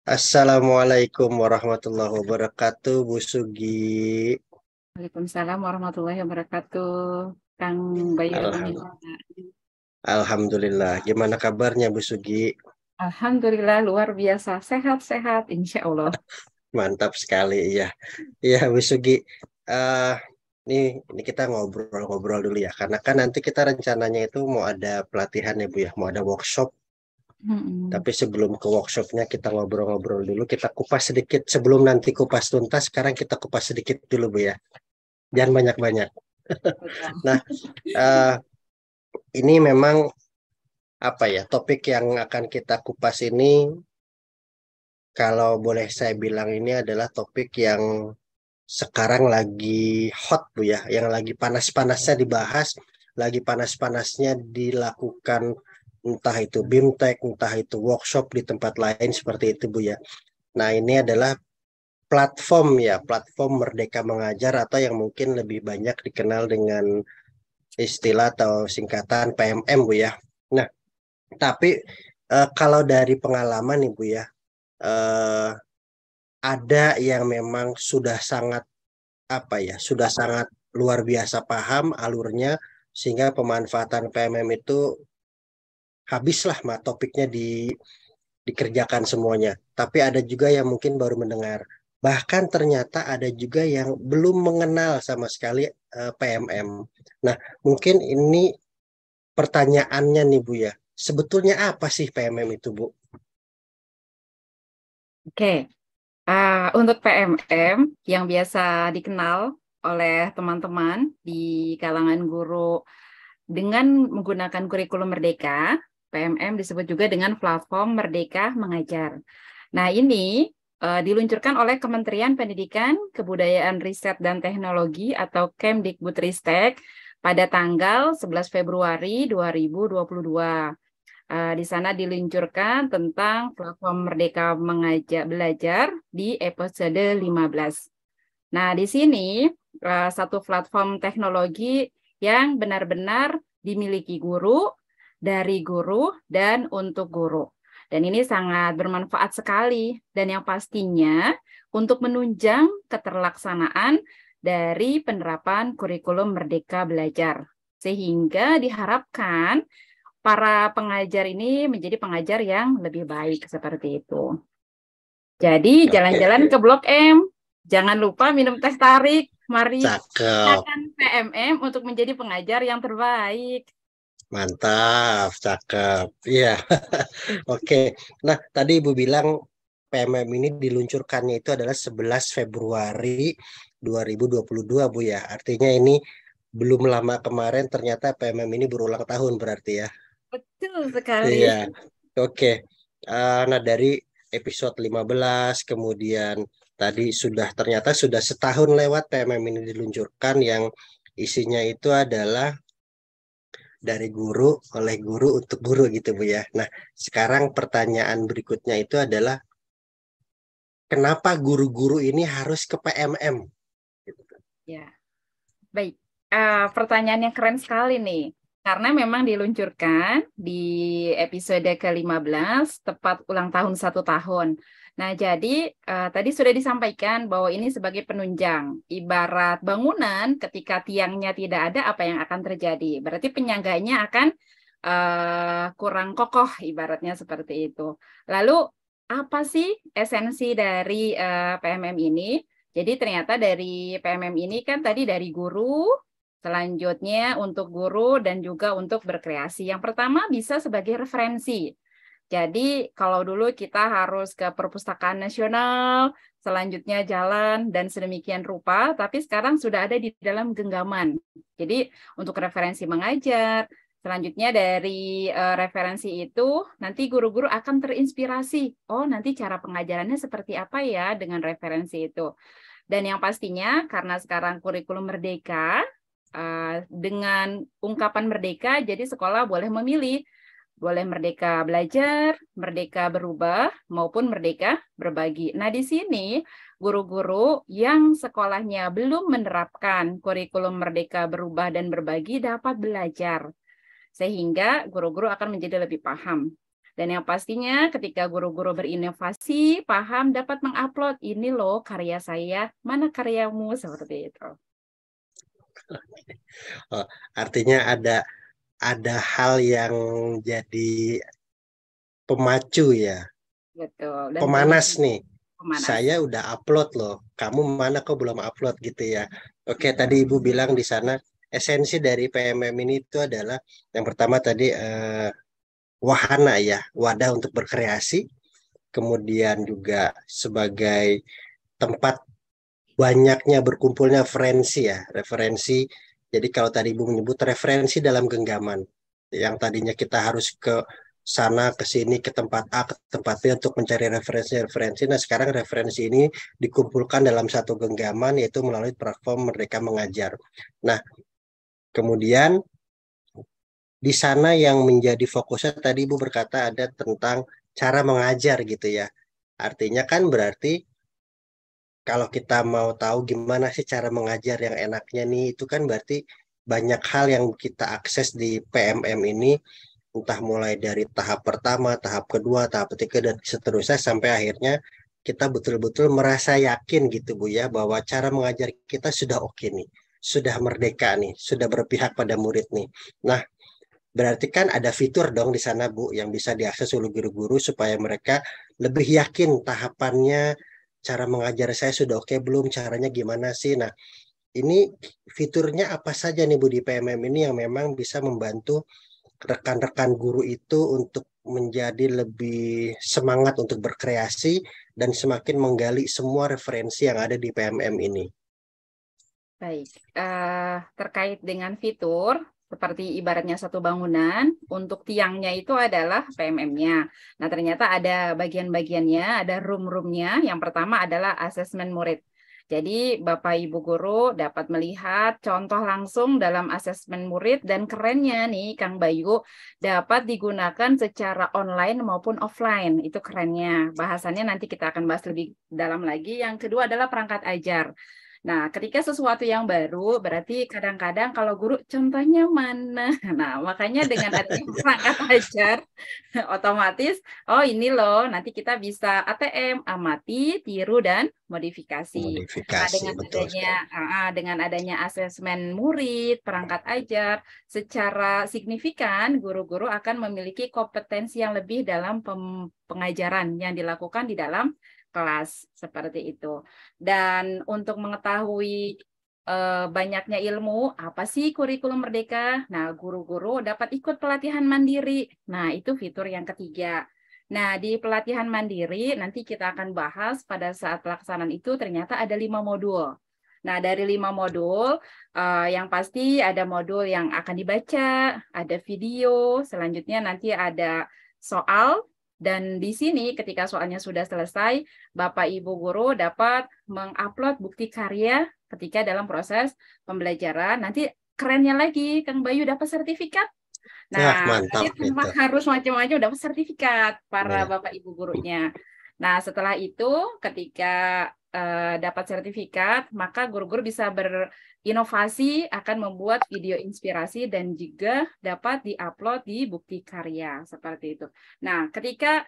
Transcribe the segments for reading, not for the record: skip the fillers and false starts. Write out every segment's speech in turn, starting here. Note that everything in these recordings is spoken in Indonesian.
Assalamualaikum warahmatullahi wabarakatuh, Bu Sugi. Waalaikumsalam warahmatullahi wabarakatuh. Kang Bayu Alham- Irwansyah. Alhamdulillah. Gimana kabarnya, Bu Sugi? Alhamdulillah luar biasa sehat-sehat insya Allah. Mantap sekali, iya. Iya, Bu Sugi. Eh, ini, ini kita ngobrol-ngobrol dulu ya, karena kan nanti kita rencananya itu mau ada pelatihan ya, Bu ya, mau ada workshop. Mm-mm. Tapi sebelum ke workshopnya kita ngobrol-ngobrol dulu, kita kupas sedikit. Sebelum nanti kupas tuntas, sekarang kita kupas sedikit dulu, Bu ya. Jangan banyak-banyak. Betul. Nah, eh, ini memang apa ya, topik yang akan kita kupas ini, kalau boleh saya bilang, ini adalah topik yang sekarang lagi hot, Bu ya, yang lagi panas-panasnya dibahas, lagi panas-panasnya dilakukan, entah itu BIMTEK, entah itu workshop di tempat lain seperti itu, Bu ya. Nah, ini adalah platform ya, platform Merdeka Mengajar, atau yang mungkin lebih banyak dikenal dengan istilah atau singkatan PMM, Bu ya. Nah, tapi kalau dari pengalaman nih, Bu ya, eh, ada yang memang sudah sangat apa ya, sudah sangat luar biasa paham alurnya, sehingga pemanfaatan PMM itu habislah topiknya dikerjakan semuanya. Tapi ada juga yang mungkin baru mendengar. Bahkan ternyata ada juga yang belum mengenal sama sekali PMM. Nah, mungkin ini pertanyaannya nih, Bu ya. Sebetulnya apa sih PMM itu, Bu? Oke, untuk PMM yang biasa dikenal oleh teman-teman di kalangan guru dengan menggunakan kurikulum Merdeka, PMM disebut juga dengan platform Merdeka Mengajar. Nah, ini diluncurkan oleh Kementerian Pendidikan, Kebudayaan, Riset, dan Teknologi atau Kemdikbudristek pada tanggal 11 Februari 2022. Di sana diluncurkan tentang platform Merdeka Mengajar Belajar di episode 15. Nah, di sini satu platform teknologi yang benar-benar dimiliki guru, dari guru, dan untuk guru. Dan ini sangat bermanfaat sekali. Dan yang pastinya untuk menunjang keterlaksanaan dari penerapan kurikulum Merdeka Belajar. Sehingga diharapkan para pengajar ini menjadi pengajar yang lebih baik seperti itu. Jadi Oke, jalan-jalan ke Blok M. Jangan lupa minum teh tarik. Mari cakep. gunakan PMM untuk menjadi pengajar yang terbaik. Mantap, cakep. Iya. Oke. Nah, tadi Ibu bilang PMM ini diluncurkannya itu adalah 11 Februari 2022, Bu ya. Artinya ini belum lama kemarin ternyata PMM ini berulang tahun berarti ya. Betul sekali. Iya. Oke. Nah, dari episode 15 kemudian tadi ternyata sudah setahun lewat PMM ini diluncurkan, yang isinya itu adalah dari guru, oleh guru, untuk guru gitu, Bu ya. Nah, sekarang pertanyaan berikutnya itu adalah kenapa guru-guru ini harus ke PMM? Gitu kan. Ya, baik. Pertanyaan yang keren sekali nih. Karena memang diluncurkan di episode ke-15, tepat ulang tahun 1 tahun. Nah, jadi tadi sudah disampaikan bahwa ini sebagai penunjang. Ibarat bangunan, ketika tiangnya tidak ada, apa yang akan terjadi? Berarti penyangganya akan kurang kokoh, ibaratnya seperti itu. Lalu, apa sih esensi dari PMM ini? Jadi ternyata dari PMM ini kan tadi dari guru, selanjutnya untuk guru dan juga untuk berkreasi. Yang pertama bisa sebagai referensi. Jadi kalau dulu kita harus ke perpustakaan nasional, selanjutnya jalan dan sedemikian rupa, tapi sekarang sudah ada di dalam genggaman. Jadi untuk referensi mengajar, selanjutnya dari referensi itu nanti guru-guru akan terinspirasi. Oh, nanti cara pengajarannya seperti apa ya dengan referensi itu. Dan yang pastinya karena sekarang kurikulum merdeka, dengan ungkapan merdeka, jadi sekolah boleh memilih, boleh merdeka belajar, merdeka berubah, maupun merdeka berbagi. Nah, di sini guru-guru yang sekolahnya belum menerapkan kurikulum merdeka berubah dan berbagi dapat belajar, sehingga guru-guru akan menjadi lebih paham. Dan yang pastinya ketika guru-guru berinovasi, paham dapat mengupload, ini loh karya saya, mana karyamu, seperti itu. Oh, artinya ada hal yang jadi pemacu ya, Betul. Dan pemanas nih. pemanas. Saya udah upload loh, kamu mana kok belum upload gitu ya. Oke, Betul. tadi Ibu bilang di sana esensi dari PMM ini itu adalah yang pertama tadi wahana ya, wadah untuk berkreasi, kemudian juga sebagai tempat banyaknya berkumpulnya referensi ya, referensi. Jadi kalau tadi Ibu menyebut referensi dalam genggaman, yang tadinya kita harus ke sana ke sini ke tempat A ke tempat B untuk mencari referensi-referensi. Nah, sekarang referensi ini dikumpulkan dalam satu genggaman yaitu melalui platform Merdeka Mengajar. Nah, kemudian di sana yang menjadi fokusnya tadi Ibu berkata ada tentang cara mengajar gitu ya. Artinya kan berarti kalau kita mau tahu gimana sih cara mengajar yang enaknya nih, itu kan berarti banyak hal yang kita akses di PMM ini, entah mulai dari tahap pertama, tahap kedua, tahap ketiga, dan seterusnya sampai akhirnya kita betul-betul merasa yakin gitu Bu ya, bahwa cara mengajar kita sudah oke nih, sudah merdeka nih, sudah berpihak pada murid nih. Nah, berarti kan ada fitur dong di sana Bu yang bisa diakses oleh guru-guru supaya mereka lebih yakin tahapannya, cara mengajar saya sudah oke belum, caranya gimana sih. Nah, ini fiturnya apa saja nih Bu di PMM ini yang memang bisa membantu rekan-rekan guru itu untuk menjadi lebih semangat untuk berkreasi dan semakin menggali semua referensi yang ada di PMM ini. Baik, terkait dengan fitur, seperti ibaratnya satu bangunan, untuk tiangnya itu adalah PMM-nya. Nah, ternyata ada bagian-bagiannya, ada room-roomnya. Yang pertama adalah asesmen murid. Jadi, Bapak Ibu Guru dapat melihat contoh langsung dalam asesmen murid, dan kerennya nih, Kang Bayu, dapat digunakan secara online maupun offline. Itu kerennya. Bahasannya nanti kita akan bahas lebih dalam lagi. Yang kedua adalah perangkat ajar. Nah, ketika sesuatu yang baru, berarti kadang-kadang kalau guru contohnya mana? Nah, makanya dengan adanya perangkat ajar, otomatis, oh ini loh, nanti kita bisa ATM, amati, tiru, dan modifikasi. Nah, Modifikasi, betul sekali. dengan adanya asesmen murid, perangkat ajar, secara signifikan guru-guru akan memiliki kompetensi yang lebih dalam pengajaran yang dilakukan di dalam kelas seperti itu. Dan untuk mengetahui banyaknya ilmu, apa sih kurikulum merdeka? Nah, guru-guru dapat ikut pelatihan mandiri. Nah, itu fitur yang ketiga. Nah, di pelatihan mandiri nanti kita akan bahas pada saat pelaksanaan itu ternyata ada 5 modul. Nah, dari 5 modul, yang pasti ada modul yang akan dibaca, ada video, selanjutnya nanti ada soal, dan di sini ketika soalnya sudah selesai, Bapak Ibu Guru dapat mengupload bukti karya ketika dalam proses pembelajaran. Nanti kerennya lagi, Kang Bayu dapat sertifikat. Wah, Nah, mantap nanti tanpa gitu. harus macam-macam dapat sertifikat para Ya. Bapak Ibu gurunya. Nah, setelah itu ketika dapat sertifikat, maka guru-guru bisa berinovasi akan membuat video inspirasi dan juga dapat diupload di bukti karya seperti itu. Nah, ketika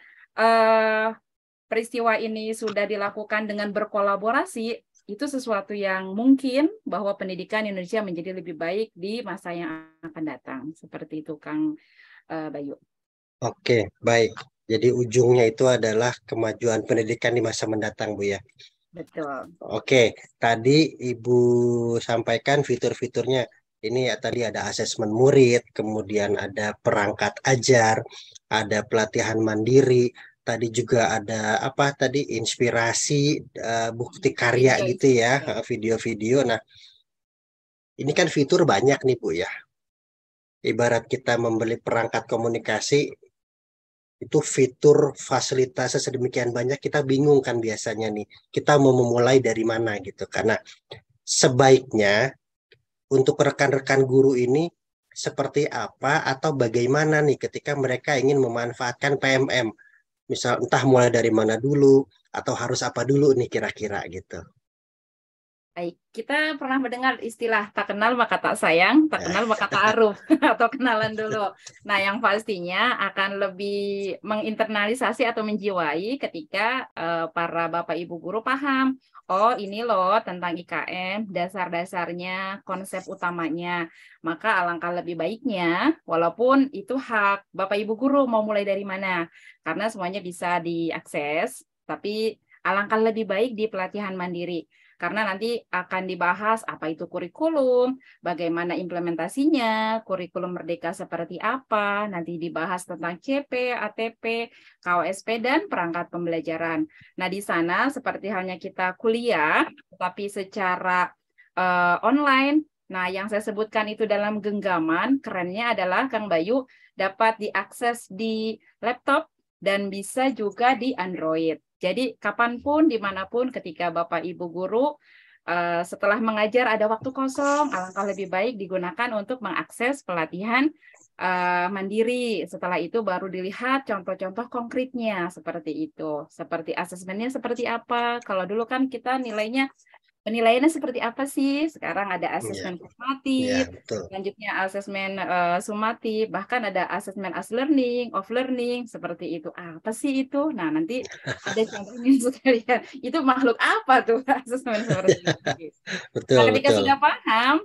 peristiwa ini sudah dilakukan dengan berkolaborasi, itu sesuatu yang mungkin bahwa pendidikan Indonesia menjadi lebih baik di masa yang akan datang. Seperti itu, Kang Bayu. Oke, baik. Jadi ujungnya itu adalah kemajuan pendidikan di masa mendatang, Bu ya. Betul. Oke, tadi Ibu sampaikan fitur-fiturnya. Ini ya tadi ada asesmen murid, kemudian ada perangkat ajar, ada pelatihan mandiri, tadi juga ada apa tadi inspirasi bukti karya Video gitu ya, inspirasi. video-video. Nah, ini kan fitur banyak nih Bu ya. Ibarat kita membeli perangkat komunikasi, itu fitur fasilitasnya sedemikian banyak kita bingung kan biasanya nih kita mau memulai dari mana gitu karena sebaiknya untuk rekan-rekan guru ini seperti apa atau bagaimana nih ketika mereka ingin memanfaatkan PMM misal entah mulai dari mana dulu atau harus apa dulu nih kira-kira gitu. Baik, kita pernah mendengar istilah tak kenal maka tak sayang, tak kenal maka tak aruf, atau kenalan dulu. Nah, yang pastinya akan lebih menginternalisasi atau menjiwai ketika para Bapak Ibu guru paham, oh ini loh tentang IKM, dasar-dasarnya, konsep utamanya. Maka alangkah lebih baiknya, walaupun itu hak Bapak Ibu guru mau mulai dari mana, karena semuanya bisa diakses, tapi alangkah lebih baik di pelatihan mandiri. Karena nanti akan dibahas apa itu kurikulum, bagaimana implementasinya, kurikulum merdeka seperti apa, nanti dibahas tentang CP, ATP, KOSP, dan perangkat pembelajaran. Nah, di sana seperti halnya kita kuliah, tetapi secara online. Nah, yang saya sebutkan itu dalam genggaman, kerennya adalah Kang Bayu dapat diakses di laptop dan bisa juga di Android. Jadi kapanpun, dimanapun, ketika Bapak Ibu guru setelah mengajar ada waktu kosong, alangkah lebih baik digunakan untuk mengakses pelatihan mandiri. Setelah itu baru dilihat contoh-contoh konkretnya seperti itu. Seperti asesmennya seperti apa. Kalau dulu kan kita nilainya penilaiannya seperti apa sih? Sekarang ada asesmen Ya, formatif, betul. selanjutnya asesmen sumatif, bahkan ada asesmen as learning, off learning, seperti itu. Apa sih itu? Nah, nanti ada contohnya sekalian. Itu makhluk apa tuh asesmen seperti itu? Nah, Betul, ketika betul. sudah paham,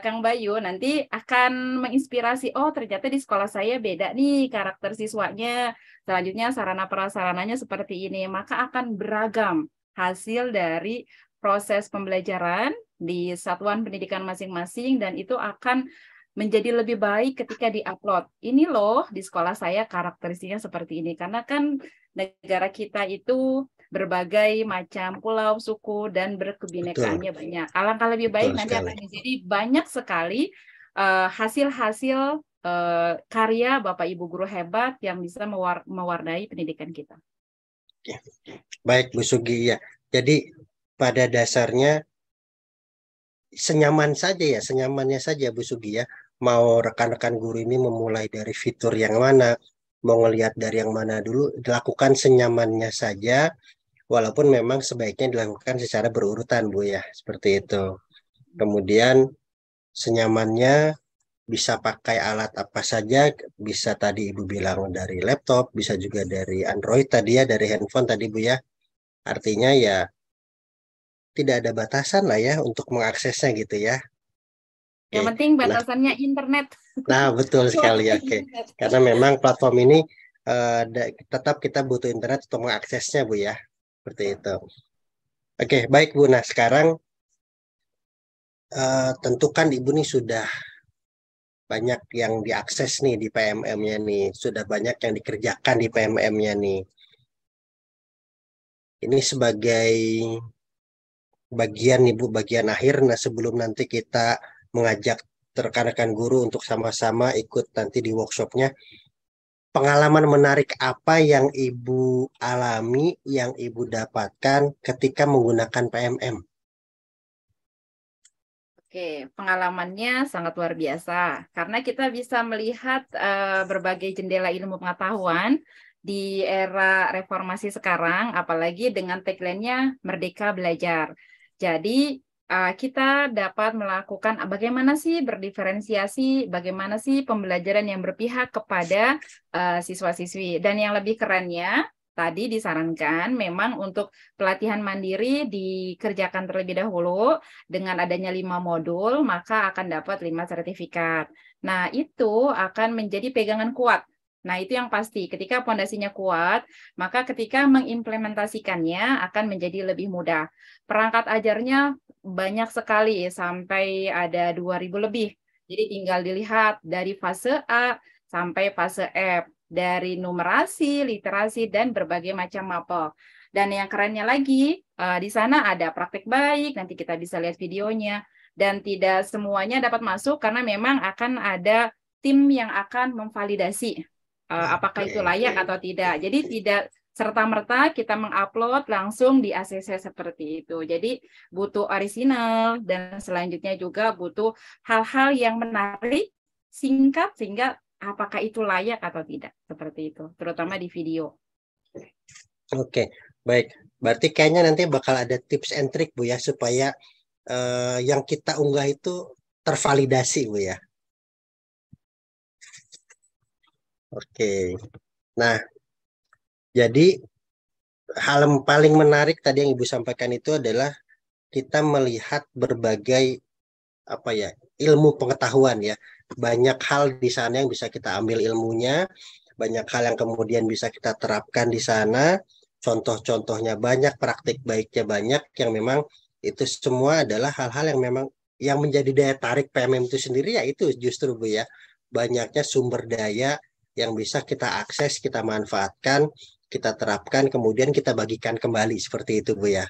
Kang Bayu nanti akan menginspirasi, oh ternyata di sekolah saya beda nih karakter siswanya, selanjutnya sarana prasarananya seperti ini, maka akan beragam hasil dari proses pembelajaran di satuan pendidikan masing-masing dan itu akan menjadi lebih baik ketika diupload. Ini loh di sekolah saya karakteristiknya seperti ini karena kan negara kita itu berbagai macam pulau, suku dan Betul, berkebinekaannya banyak. Alangkah lebih baik betul nanti sekali. akan menjadi banyak sekali hasil-hasil karya Bapak Ibu guru hebat yang bisa mewarnai pendidikan kita. Baik, Bu Sugi ya. Jadi pada dasarnya senyaman saja ya, senyamannya saja Bu Sugi ya. Mau rekan-rekan guru ini memulai dari fitur yang mana, mau ngelihat dari yang mana dulu, dilakukan senyamannya saja, walaupun memang sebaiknya dilakukan secara berurutan Bu ya, seperti itu. Kemudian senyamannya bisa pakai alat apa saja, bisa tadi Ibu bilang dari laptop, bisa juga dari Android tadi ya, dari handphone tadi Bu ya. Artinya ya tidak ada batasan lah ya untuk mengaksesnya gitu ya. Yang Oke. penting Nah, batasannya internet. nah betul sekali ya. Oke. Internet. Karena memang platform ini tetap kita butuh internet untuk mengaksesnya Bu ya. Seperti itu. Oke, baik Bu. Nah, sekarang tentu kan Ibu nih sudah banyak yang diakses nih di PMM-nya nih. Sudah banyak yang dikerjakan di PMM-nya nih. Ini sebagai bagian Ibu, bagian akhir. Nah, sebelum nanti kita mengajak rekan-rekan guru untuk sama-sama ikut nanti di workshopnya, pengalaman menarik apa yang Ibu alami, yang Ibu dapatkan ketika menggunakan PMM? Oke, pengalamannya sangat luar biasa karena kita bisa melihat berbagai jendela ilmu pengetahuan di era reformasi sekarang, apalagi dengan tagline-nya Merdeka Belajar. Jadi kita dapat melakukan bagaimana sih berdiferensiasi, bagaimana sih pembelajaran yang berpihak kepada siswa-siswi. Dan yang lebih kerennya, tadi disarankan memang untuk pelatihan mandiri dikerjakan terlebih dahulu dengan adanya 5 modul, maka akan dapat 5 sertifikat. Nah, itu akan menjadi pegangan kuat. Nah, itu yang pasti. Ketika pondasinya kuat, maka ketika mengimplementasikannya akan menjadi lebih mudah. Perangkat ajarnya banyak sekali, sampai ada 2.000 lebih. Jadi tinggal dilihat dari fase A sampai fase F, dari numerasi, literasi, dan berbagai macam mapel. Dan yang kerennya lagi, di sana ada praktek baik, nanti kita bisa lihat videonya. Dan tidak semuanya dapat masuk karena memang akan ada tim yang akan memvalidasi apakah itu layak atau tidak. Jadi tidak serta-merta kita mengupload langsung di ACC seperti itu. Jadi butuh orisinal dan selanjutnya juga butuh hal-hal yang menarik, singkat, sehingga apakah itu layak atau tidak. Seperti itu, terutama di video. Oke, baik. Berarti kayaknya nanti bakal ada tips and trick Bu ya supaya yang kita unggah itu tervalidasi, Bu ya. Oke. Nah, jadi hal yang paling menarik tadi yang Ibu sampaikan itu adalah kita melihat berbagai apa ya, ilmu pengetahuan ya. Banyak hal di sana yang bisa kita ambil ilmunya, banyak hal yang kemudian bisa kita terapkan di sana. Contoh-contohnya banyak, praktik baiknya banyak yang memang itu semua adalah hal-hal yang memang yang menjadi daya tarik PMM itu sendiri ya itu justru Bu ya. Banyaknya sumber daya yang bisa kita akses, kita manfaatkan, kita terapkan, kemudian kita bagikan kembali seperti itu Bu ya.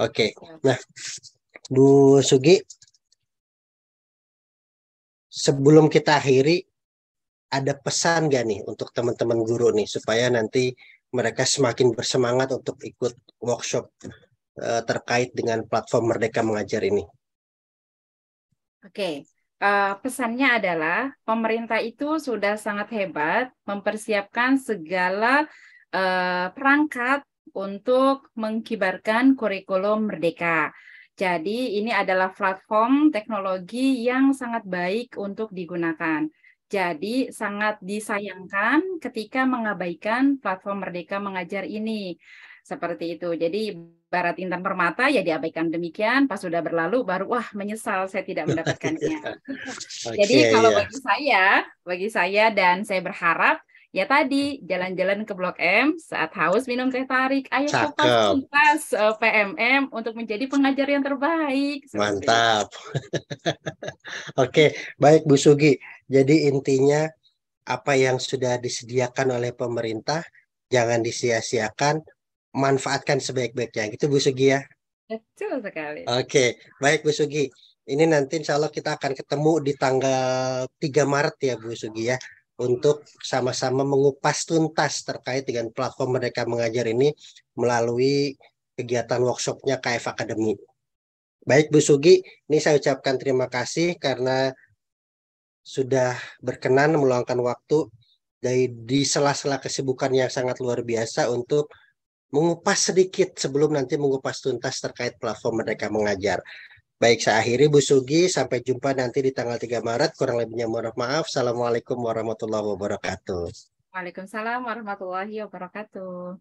Oke. Nah, Bu Sugi, sebelum kita akhiri, ada pesan gak nih untuk teman-teman guru nih supaya nanti mereka semakin bersemangat untuk ikut workshop terkait dengan platform Merdeka Mengajar ini? Oke, pesannya adalah pemerintah itu sudah sangat hebat mempersiapkan segala perangkat untuk mengkibarkan kurikulum Merdeka. Jadi ini adalah platform teknologi yang sangat baik untuk digunakan. Jadi sangat disayangkan ketika mengabaikan platform Merdeka Mengajar ini. Seperti itu. Jadi barat intan permata ya diabaikan demikian, pas sudah berlalu baru wah menyesal saya tidak mendapatkannya. Jadi Oke, kalau ya. bagi saya dan saya berharap ya tadi jalan-jalan ke Blok M saat haus minum teh tarik, ayo kupas Cakep, tuntas PMM untuk menjadi pengajar yang terbaik seperti itu. mantap. Oke, baik Bu Sugi. Jadi intinya apa yang sudah disediakan oleh pemerintah jangan disia-siakan, manfaatkan sebaik-baiknya. Gitu Bu Sugi ya. Betul sekali. Oke, baik Bu Sugi. Ini nanti insya Allah kita akan ketemu di tanggal 3 Maret ya Bu Sugi ya. Untuk sama-sama mengupas tuntas terkait dengan platform Merdeka Mengajar ini melalui kegiatan workshopnya KF Academy. Baik Bu Sugi, ini saya ucapkan terima kasih karena sudah berkenan meluangkan waktu di sela-sela kesibukan yang sangat luar biasa untuk mengupas sedikit sebelum nanti mengupas tuntas terkait platform Merdeka Mengajar. Baik, saya akhiri Bu Sugi. Sampai jumpa nanti di tanggal 3 Maret. Kurang lebihnya mohon maaf. Assalamualaikum warahmatullahi wabarakatuh. Waalaikumsalam warahmatullahi wabarakatuh.